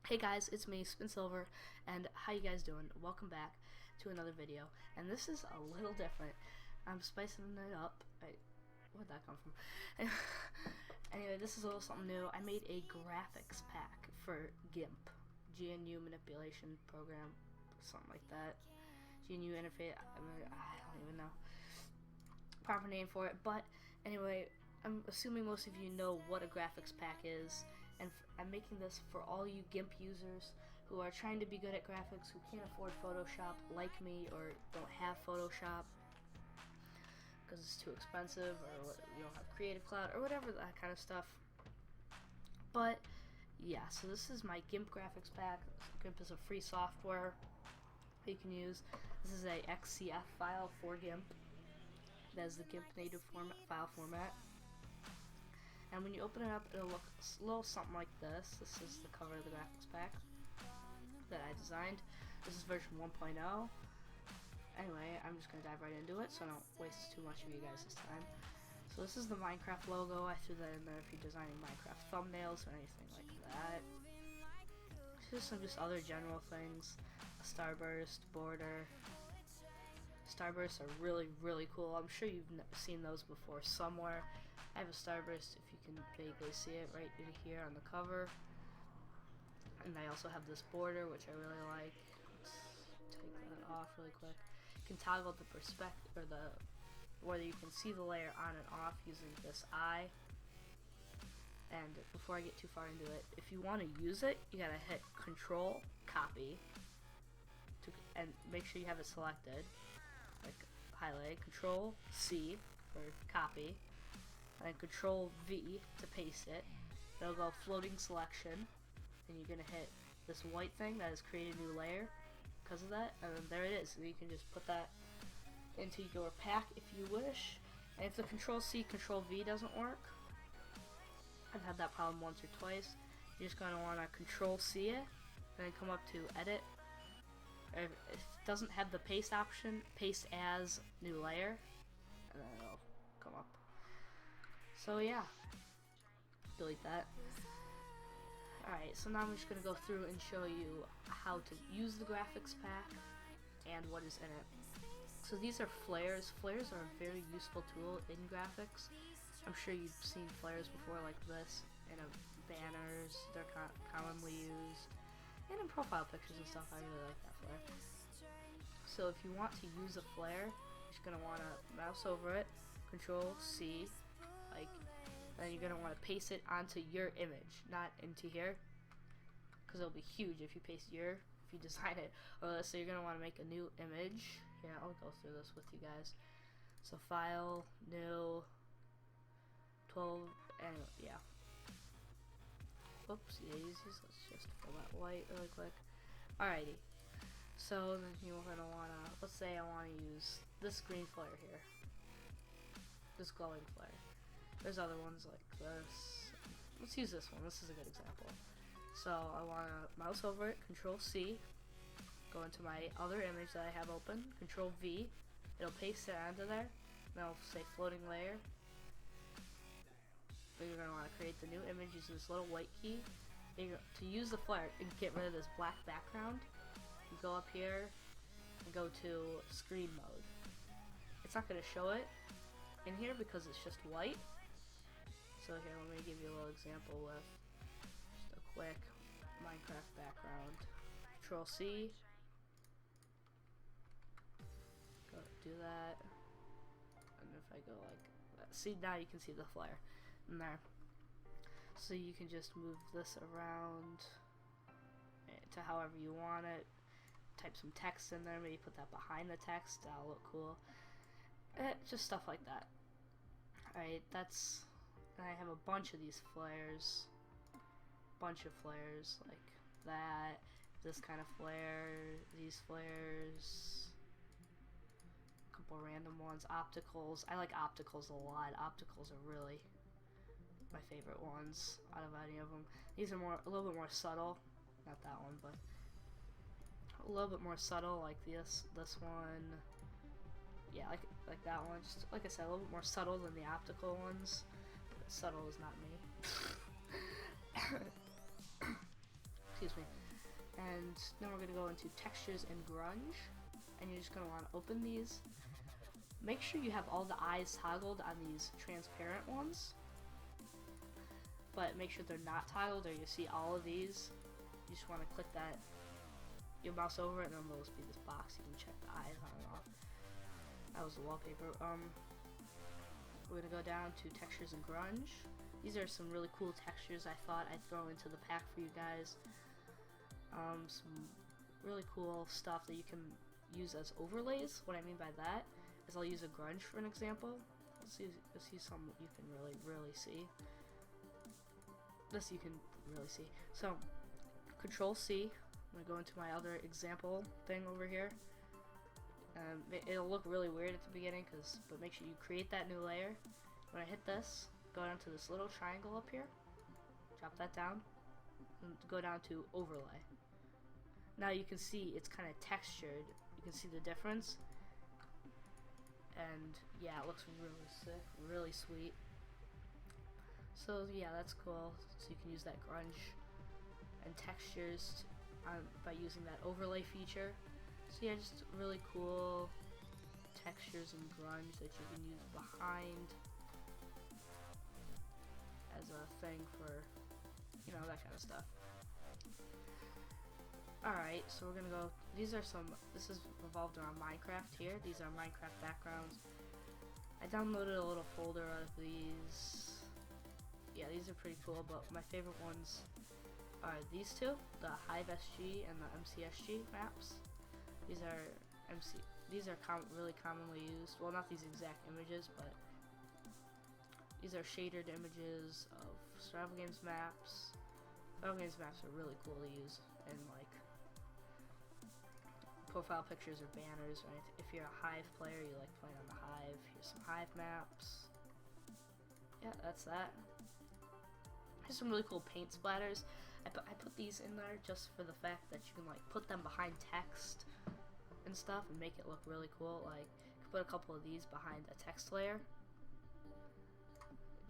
Hey guys, it's me, Spin Silver, and how you guys doing? Welcome back to another video, and this is a little different. I'm spicing it up. Where'd that come from? Anyway, this is a little something new. I made a graphics pack for Gimp, GNU manipulation program, something like that. GNU interface, I don't even know proper name for it, but anyway, I'm assuming most of you know what a graphics pack is, and I'm making this for all you Gimp users who are trying to be good at graphics, who can't afford Photoshop like me, or don't have Photoshop because it's too expensive, or you don't have Creative Cloud, or whatever, that kind of stuff. But yeah, so this is my Gimp graphics pack. Gimp is a free software you can use. This is a XCF file for Gimp. That is the Gimp native file format. And when you open it up, it'll look a little something like this. This is the cover of the graphics pack that I designed. This is version 1.0. Anyway, I'm just going to dive right into it so I don't waste too much of you guys' time. So this is the Minecraft logo. I threw that in there if you're designing Minecraft thumbnails or anything like that. Here's some just other general things. A starburst, border. Starbursts are really cool. I'm sure you've seen those before somewhere. I have a starburst, if you can vaguely see it, right in here on the cover. And I also have this border, which I really like. Let's take that off really quick. You can toggle the perspective, or whether you can see the layer on and off using this eye. And before I get too far into it, if you want to use it, you gotta hit Control, Copy, and make sure you have it selected. Like highlight, Control C for copy, and then Control V to paste it. It'll go floating selection, and you're gonna hit this white thing that has created a new layer because of that, and then there it is. And you can just put that into your pack if you wish. And if the Control C, Control V doesn't work, I've had that problem once or twice. You're just gonna wanna Control C it, and then come up to Edit. If it doesn't have the paste option, paste as new layer, and then it'll come up. So yeah, delete that. Alright, so now I'm just going to go through and show you how to use the graphics pack and what is in it. So these are flares. Flares are a very useful tool in graphics. I'm sure you've seen flares before like this in banners. They're commonly used. And in profile pictures and stuff. I really like that flare. So if you want to use a flare, you're just going to want to mouse over it, Control C, then you're going to want to paste it onto your image, not into here, because it'll be huge if you paste if you design it. Or so you're going to want to make a new image. Yeah, I'll go through this with you guys. So File, New, 12, and yeah. Whoops, daisies. Let's just fill that white really quick. Alrighty. So then you're gonna wanna, let's say I wanna use this green flare here. This glowing flare. There's other ones like this. Let's use this one. This is a good example. So I wanna mouse over it, Control C, go into my other image that I have open, Control V. It'll paste it onto there. Then I'll say floating layer. You're going to want to create the new image using this little white key. To use the flare and get rid of this black background, you go up here and go to screen mode. It's not going to show it in here because it's just white. So here, let me give you a little example with just a quick Minecraft background. Control C. Go do that. And if I go like that, see, now you can see the flare in there. So you can just move this around to however you want it. Type some text in there, maybe put that behind the text, that'll look cool. Just stuff like that. Alright, and I have a bunch of these flares. Bunch of flares like that. This kind of flare, these flares. A couple random ones. Opticals. I like opticals a lot. Opticals are really my favorite ones out of any of them. These are a little bit more subtle. Not that one, but a little bit more subtle, like this one. Yeah, like that one. Just like I said, a little bit more subtle than the optical ones. But subtle is not me. Excuse me. And then we're going to go into textures and grunge, and you're just going to want to open these. Make sure you have all the eyes toggled on these transparent ones, but make sure they're not toggled or you see all of these. You just want to click that, your mouse over it, and then there'll be this box you can check the eyes on and off. That was the wallpaper. We're going to go down to textures and grunge. These are some really cool textures I thought I'd throw into the pack for you guys. Some really cool stuff that you can use as overlays. What I mean by that is I'll use a grunge for an example. Let's see some you can really see. This you can really see. So, Control C. I'm gonna go into my other example thing over here. It'll look really weird at the beginning, but make sure you create that new layer. When I hit this, go down to this little triangle up here, drop that down, and go down to overlay. Now you can see it's kind of textured. You can see the difference, and yeah, it looks really sick, really sweet. So yeah, that's cool. So you can use that grunge and textures by using that overlay feature. So yeah, just really cool textures and grunge that you can use behind as a thing for, you know, that kind of stuff. Alright, so we're gonna go, this is revolved around Minecraft here. These are Minecraft backgrounds. I downloaded a little folder of these. Yeah, these are pretty cool, but my favorite ones are these two, the Hive SG and the MCSG maps. These are really commonly used. Well, not these exact images, but these are shaded images of survival games maps. Survival games maps are really cool to use in like profile pictures or banners. Right? If you're a Hive player, you like playing on the Hive. Here's some Hive maps. Yeah, that's that. Here's some really cool paint splatters. I put these in there just for the fact that you can like put them behind text and stuff and make it look really cool. Like you can put a couple of these behind a text layer,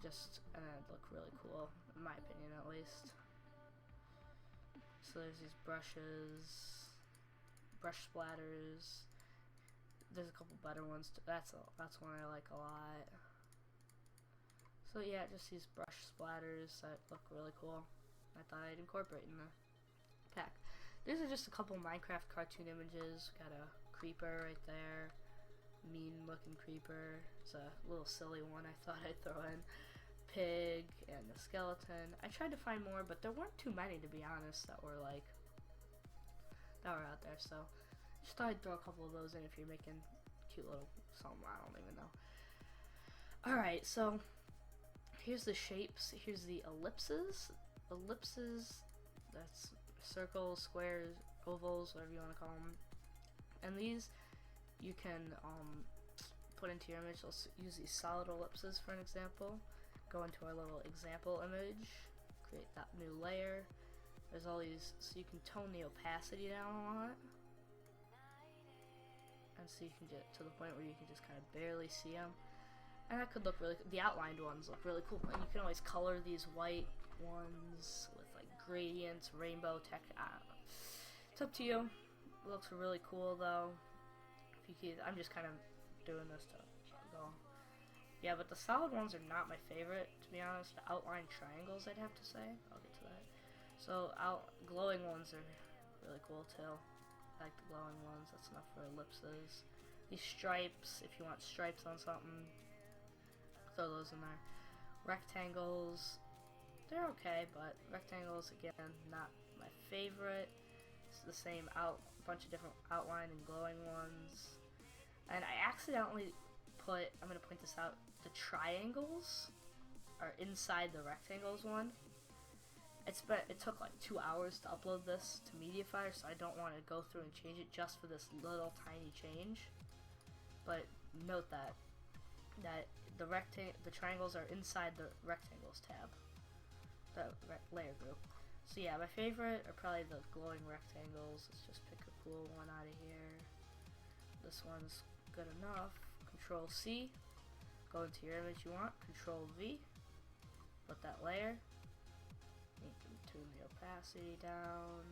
and it'd look really cool, in my opinion at least. So there's these brushes, brush splatters. There's a couple better ones. That's one I like a lot. So yeah, just these brush splatters that look really cool. I thought I'd incorporate in the pack. These are just a couple Minecraft cartoon images. Got a creeper right there. Mean looking creeper. It's a little silly one I thought I'd throw in. Pig and a skeleton. I tried to find more, but there weren't too many, to be honest, that were out there. So just thought I'd throw a couple of those in if you're making cute little something. I don't even know. Alright, so here's the shapes. Here's the ellipses. That's circles, squares, ovals, whatever you want to call them. And these you can put into your image. Let's use these solid ellipses for an example. Go into our little example image, create that new layer. There's all these, so you can tone the opacity down a lot, and so you can get to the point where you can just kind of barely see them. And that could look really, the outlined ones look really cool. And you can always color these white ones with like gradients, rainbow tech. It's up to you. It looks really cool though. I'm just kind of doing this to go. Yeah, but the solid ones are not my favorite, to be honest. The outlined triangles, I'd have to say. I'll get to that. So glowing ones are really cool too. I like the glowing ones. That's enough for ellipses. These stripes, if you want stripes on something, throw those in there. Rectangles, they're okay, but rectangles, again, not my favorite. It's the same bunch of different outline and glowing ones. And I accidentally put, I'm going to point this out, the triangles are inside the rectangles one. It took like 2 hours to upload this to MediaFire, so I don't want to go through and change it just for this little tiny change. But note that the triangles are inside the rectangles tab, the layer group. So yeah, my favorite are probably the glowing rectangles. Let's just pick a cool one out of here. This one's good enough. Control C, go into your image you want. Control V, put that layer. You can tune the opacity down.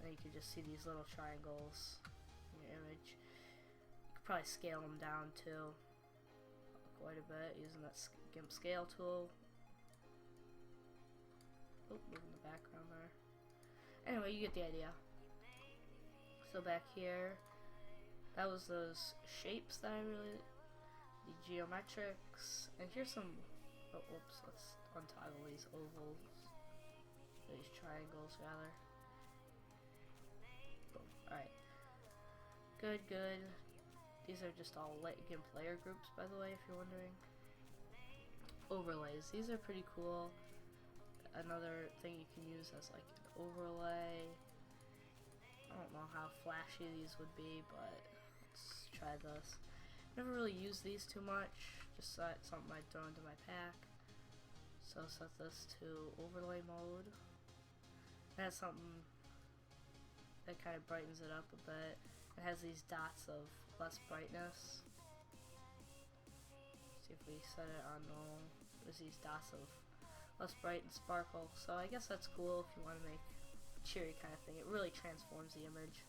And you can just see these little triangles in your image. You could probably scale them down too quite a bit using that Gimp scale tool. Oh, moving the background there. Anyway, you get the idea. So back here, that was those shapes that I really, the geometrics, and here's some, oh, oops, let's untoggle these ovals, these triangles rather. Boom. Alright. Good, good. These are just all Gimp layer groups, by the way, if you're wondering. Overlays. These are pretty cool. Another thing you can use as like an overlay. I don't know how flashy these would be, but let's try this. Never really used these too much. Just something I'd throw into my pack. So set this to overlay mode. That's something that kind of brightens it up a bit. It has these dots of less brightness. See if we set it on normal. There's these dots of less bright and sparkle. So I guess that's cool if you want to make a cheery kind of thing. It really transforms the image.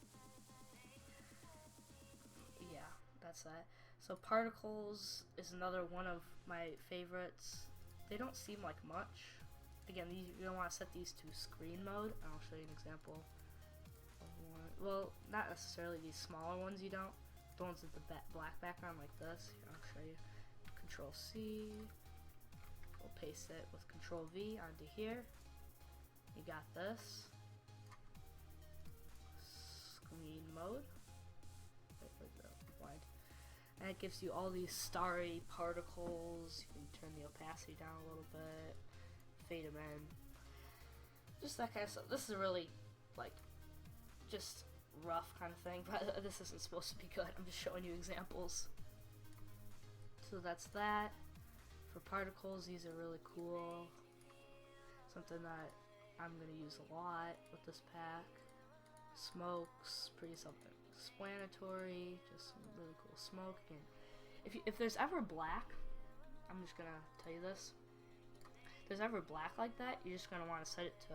Yeah, that's that. So particles is another one of my favorites. They don't seem like much. Again, you don't want to set these to screen mode. I'll show you an example. Well, not necessarily these smaller ones, you don't. The ones with the black background like this. Here, I'll show you. Control C. We'll paste it with Control V onto here. You got this. Screen mode. Wait, blind. And it gives you all these starry particles. You can turn the opacity down a little bit. Fade them in. Just that kind of stuff. This is really, like, just rough kind of thing, but this isn't supposed to be good. I'm just showing you examples. So that's that. For particles, these are really cool. Something that I'm going to use a lot with this pack. Smokes, pretty self-explanatory. Just some really cool smoke. And if there's ever black, I'm just going to tell you this. If there's ever black like that, you're just going to want to set it to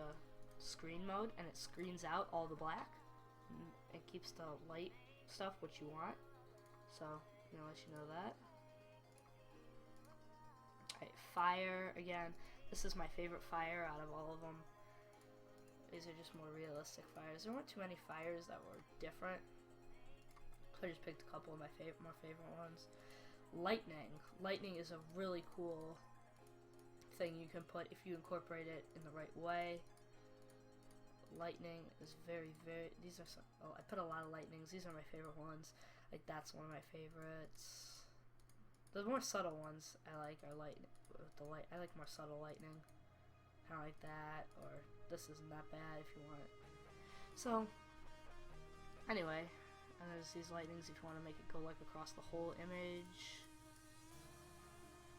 screen mode, and it screens out all the black. It keeps the light stuff what you want. So, I'm gonna let you know that. Alright, fire, again, this is my favorite fire out of all of them. These are just more realistic fires. There weren't too many fires that were different, so I just picked a couple of my more favorite ones. Lightning. Lightning is a really cool thing you can put if you incorporate it in the right way. Lightning is very, these are some, oh, I put a lot of lightnings. These are my favorite ones. Like, that's one of my favorites. The more subtle ones I like are lightning. With the light, I like more subtle lightning. Kind of like that, or this isn't that bad if you want it. So, anyway, and there's these lightnings if you want to make it go like across the whole image.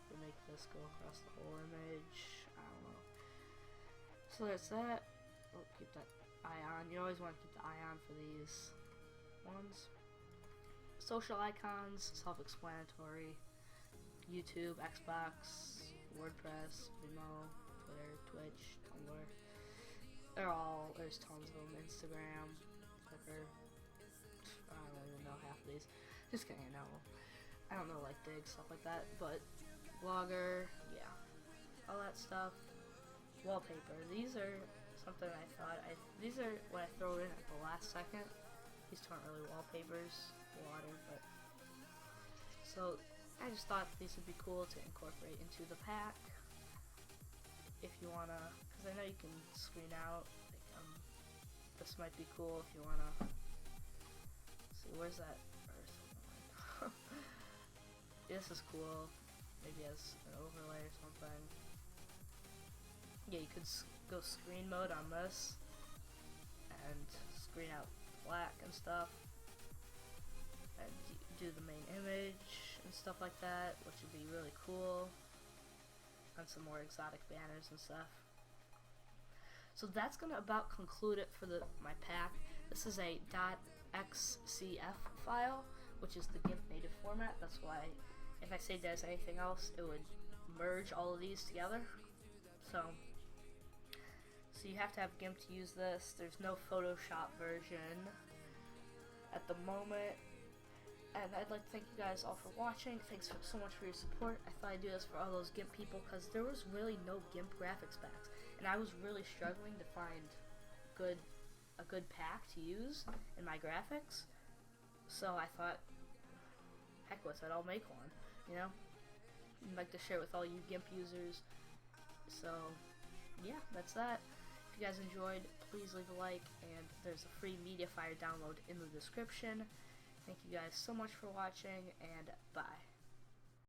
We make this go across the whole image. I don't know. So that's that. Oh, keep that eye on. You always want to keep the eye on for these ones. Social icons, self-explanatory. YouTube, Xbox, WordPress, Vimeo, Twitter, Twitch, Tumblr. There's tons of them. Instagram, Flickr. I don't even know half of these. Just kidding, I don't know like Dig, stuff like that. But Blogger, yeah. All that stuff. Wallpaper. These are something I thought these are what I throw in at the last second. These aren't really wallpapers, water, but so I just thought these would be cool to incorporate into the pack if you wanna, because I know you can screen out. Like, this might be cool if you wanna see where's that earth. This is cool. Maybe as an overlay or something. Yeah, you could go screen mode on this and screen out black and stuff and do the main image and stuff like that, which would be really cool on some more exotic banners and stuff. So that's gonna about conclude it for my pack. This is a .xcf file, which is the GIMP native format. That's why if I say there's anything else, it would merge all of these together. So So you have to have GIMP to use this. There's no Photoshop version at the moment. And I'd like to thank you guys all for watching. Thanks so much for your support. I thought I'd do this for all those GIMP people because there was really no GIMP graphics packs. And I was really struggling to find a good pack to use in my graphics. So I thought, heck with it, I'll make one, you know? I'd like to share it with all you GIMP users. So, yeah, that's that. If you guys enjoyed, please leave a like, and there's a free MediaFire download in the description. Thank you guys so much for watching, and bye.